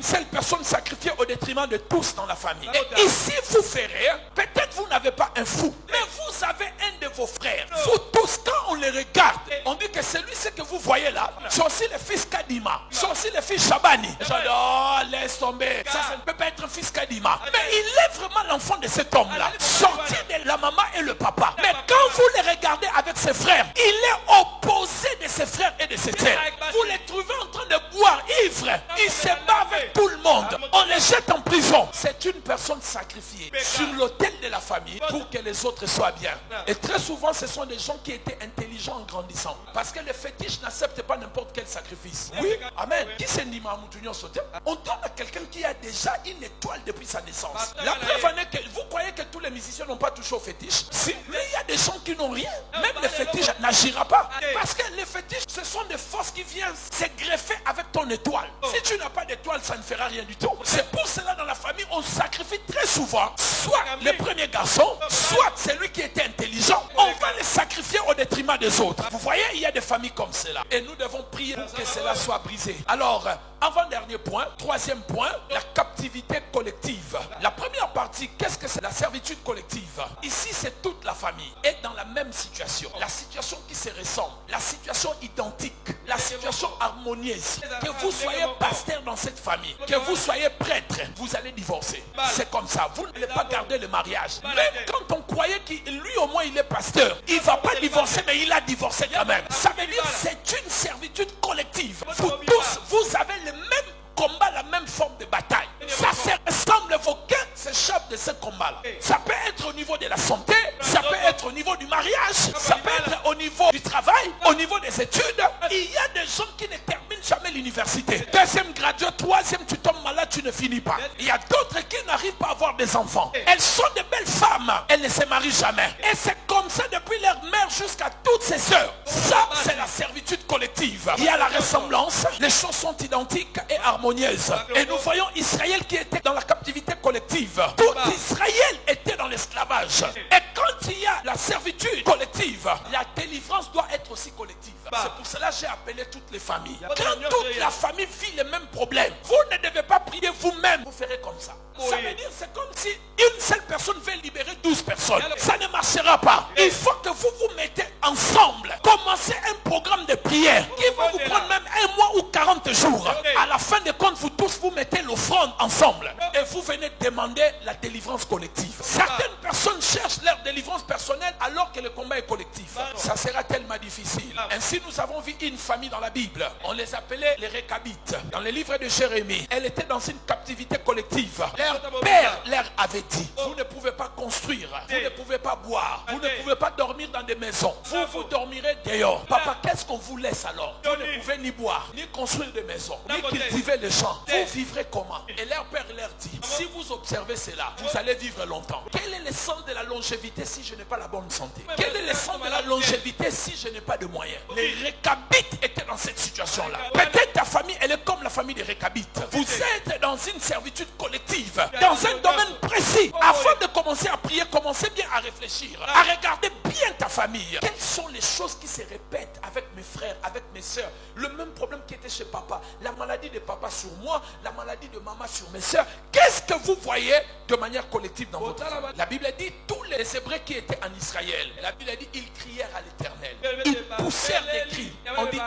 une seule personne sacrifiée au détriment de tous dans la famille. Et ici, vous verrez, peut-être vous n'avez pas un fou, mais vous avez un de vos frères. Vous tous, quand on les regarde, on dit que celui-ci que vous voyez là, c'est aussi le fils Kadima, c'est aussi le fils Shabani. Et je dis, oh, laisse tomber, ça ne peut pas être un fils Kadima. Mais il est vraiment l'enfant de cet homme-là, sorti de la maman et le papa. Mais quand vous les regardez avec ses frères, il est opposé de ses frères et de ses sœurs. Vous les trouvez en train de boire ivre. Il se bat avec tout le monde. On les jette en prison. C'est une personne sacrifiée sur l'autel de la famille pour que les autres soient bien. Et très souvent, ce sont des gens qui étaient intelligents en grandissant. Parce que les fétiches n'acceptent pas n'importe quel sacrifice. Oui, amen. Qui c'est Nima Moutounion Sauté? On donne à quelqu'un qui a déjà une étoile depuis sa naissance. La preuve en est que vous croyez que tous les musiciens n'ont pas touché aux fétiches? Si, mais il y a des gens qui n'ont rien. Même les fétiches n'agira pas. Parce que les fétiches, ce sont des forces qui viennent se greffer avec ton étoile. Si tu n'as pas d'étoile, ça ne fera rien du tout. C'est pour cela dans la famille, on sacrifie très souvent soit le premier garçon, soit celui qui était intelligent. On va les sacrifier au détriment des autres. Vous voyez, il y a des familles comme cela. Et nous devons prier pour que cela soit brisé. Alors, avant-dernier point, troisième point, la captivité collective. La première partie, qu'est-ce que c'est la servitude collective? Ici, c'est toute la famille est dans la même situation. La situation qui se ressemble, la situation identique, la situation harmonieuse. Que vous soyez pasteur dans cette famille, que vous soyez prêtre, vous allez divorcer. C'est comme ça. Vous n'allez pas garder le mariage. Même quand on croyait qu'il lui au moins il est pasteur, il ne va pas divorcer, mais il a divorcé quand même. Ça veut dire que c'est une servitude collective. Vous tous, vous avez le même combat, la même forme de bataille. Ça se ressemble, vos cœurs s'échappent de ce combat-là. Ça peut être au niveau de la santé, ça peut être au niveau du mariage, ça peut être au niveau du travail, au niveau des études. Il y a des gens qui ne terminent jamais l'université. Deuxième gradué, troisième, tu tombes malade, tu ne finis pas. Il y a d'autres qui n'arrivent pas à avoir des enfants. Elles sont de belles femmes, elles ne se marient jamais. Et c'est comme ça depuis leur mère jusqu'à toutes ses sœurs. Ça, c'est la servitude collective. Il y a la ressemblance, les choses sont identiques et harmonieuses. Et nous voyons Israël qui était dans la captivité collective. Tout Israël était dans l'esclavage. Et quand il y a la servitude collective, la délivrance doit être aussi collective. C'est pour cela que j'ai appelé toutes les familles. Quand toute la famille vit les mêmes problèmes, vous ne devez pas prier vous-même. Vous ferez comme ça. Ça veut dire c'est comme si une seule personne veut libérer 12 personnes. Ça ne marchera pas. Il faut que vous vous mettez ensemble. Commencez un programme de prière qui va vous prendre même un mois ou 40 jours. À la fin de compte, vous tous vous mettez l'offrande ensemble. Et vous venez demander la délivrance collective. Certaines personnes cherchent leur délivrance personnelle alors que le combat est collectif. Ça sera tellement difficile. Ainsi, nous avons vu une famille dans la Bible. On les appelait les Récabites. Dans le livre de Jérémie, elle était dans une captivité collective. Leur père leur avait dit, vous ne pouvez pas construire, vous ne pouvez pas boire, vous ne pouvez pas dormir dans des maisons. Vous dormirez dehors. Papa, qu'est-ce qu'on vous laisse alors? Vous ne pouvez ni boire, ni construire des maisons, ni cultiver les champs. Vous vivrez comment? Et leur père leur dit, si vous observez cela, vous allez vivre longtemps. Quel est le sens de la longévité si je n'ai pas la bonne santé? Quel est le sens de la longévité si je n'ai pas de moyens? Les Récabites étaient dans cette situation-là. Peut-être ta famille, elle est comme la famille des Récabites. Vous êtes dans une servitude collective, dans un domaine précis. Afin de commencer à prier, commencez bien à réfléchir, à regarder bien ta famille. Quelles sont les choses qui se répètent avec mes frères, avec mes soeurs? Le même problème qui était chez papa, la maladie de papa sur moi, la maladie de maman sur mes soeurs. Qu'est-ce que vous voyez de manière collective dans votre famille? La Bible dit, tous les Hébreux qui étaient en Israël, la Bible dit, ils crièrent à l'Éternel. Ils poussèrent des cris. On dit,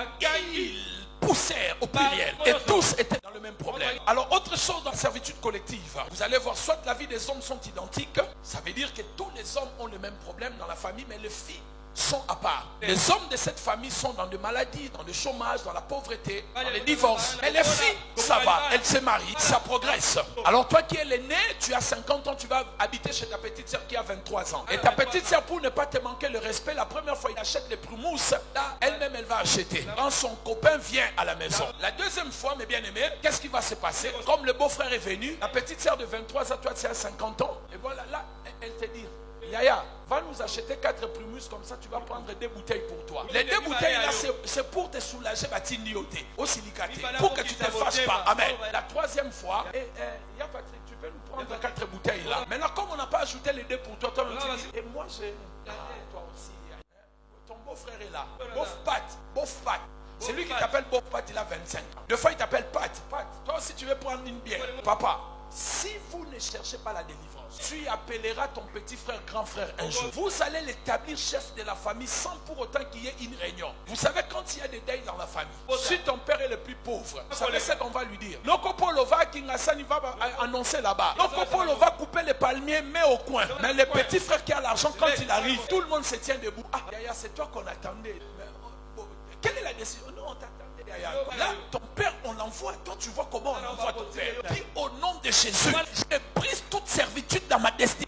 ils poussèrent au pluriel. Et tous étaient dans le même problème. Alors, autre chose dans la servitude collective, vous allez voir, soit la vie des hommes sont identiques, ça veut dire que tous les hommes ont le même problème dans la famille, mais les filles sont à part. Les hommes de cette famille sont dans des maladies, dans le chômage, dans la pauvreté, dans les divorces. Et les filles, ça va, elles se marient, ça progresse. Alors toi qui es l'aîné, tu as 50 ans, tu vas habiter chez ta petite soeur qui a 23 ans. Et ta petite soeur, pour ne pas te manquer le respect, la première fois il achète les plumousses, là, elle-même elle va acheter. Quand son copain vient à la maison. La deuxième fois, mes bien-aimés, qu'est-ce qui va se passer? Comme le beau-frère est venu, la petite soeur de 23 ans, toi tu as 50 ans, et voilà, là, elle te dit, Yaya, va nous acheter 4 primus, comme ça tu vas prendre 2 bouteilles pour toi. Les 2 bouteilles là, c'est pour te soulager, au silicaté, pour que tu ne te fâches pas. Amen. La troisième fois, Yaya Patrick, tu peux nous prendre 4 bouteilles là. Maintenant, comme on n'a pas ajouté les 2 pour toi, toi on dit, et moi j'ai... toi aussi, ton beau-frère est là. Beau-pat. C'est lui qui t'appelle Bob Pat, il a 25 ans. Deux fois, il t'appelle Pat. Pat, toi aussi, tu veux prendre une bière. Papa, si vous ne cherchez pas la délivrance, tu appelleras ton petit frère, grand frère un jour. Vous allez l'établir chef de la famille sans pour autant qu'il y ait une réunion. Vous savez, quand il y a des deuils dans la famille, si ton père est le plus pauvre, vous savez ce qu'on va lui dire. Lokopolo va, Kingasani va annoncer là-bas. Lokopolo va couper les palmiers, met au coin. Mais le petit frère qui a l'argent, quand il arrive, tout le monde se tient debout. Ah, Yaya, c'est toi qu'on attendait. Quelle est la décision? Non, on t'attendait. Là, ton père, on l'envoie. Toi, tu vois comment on envoie ton père. Puis, au nom de Jésus, je brise toute servitude dans ma destinée.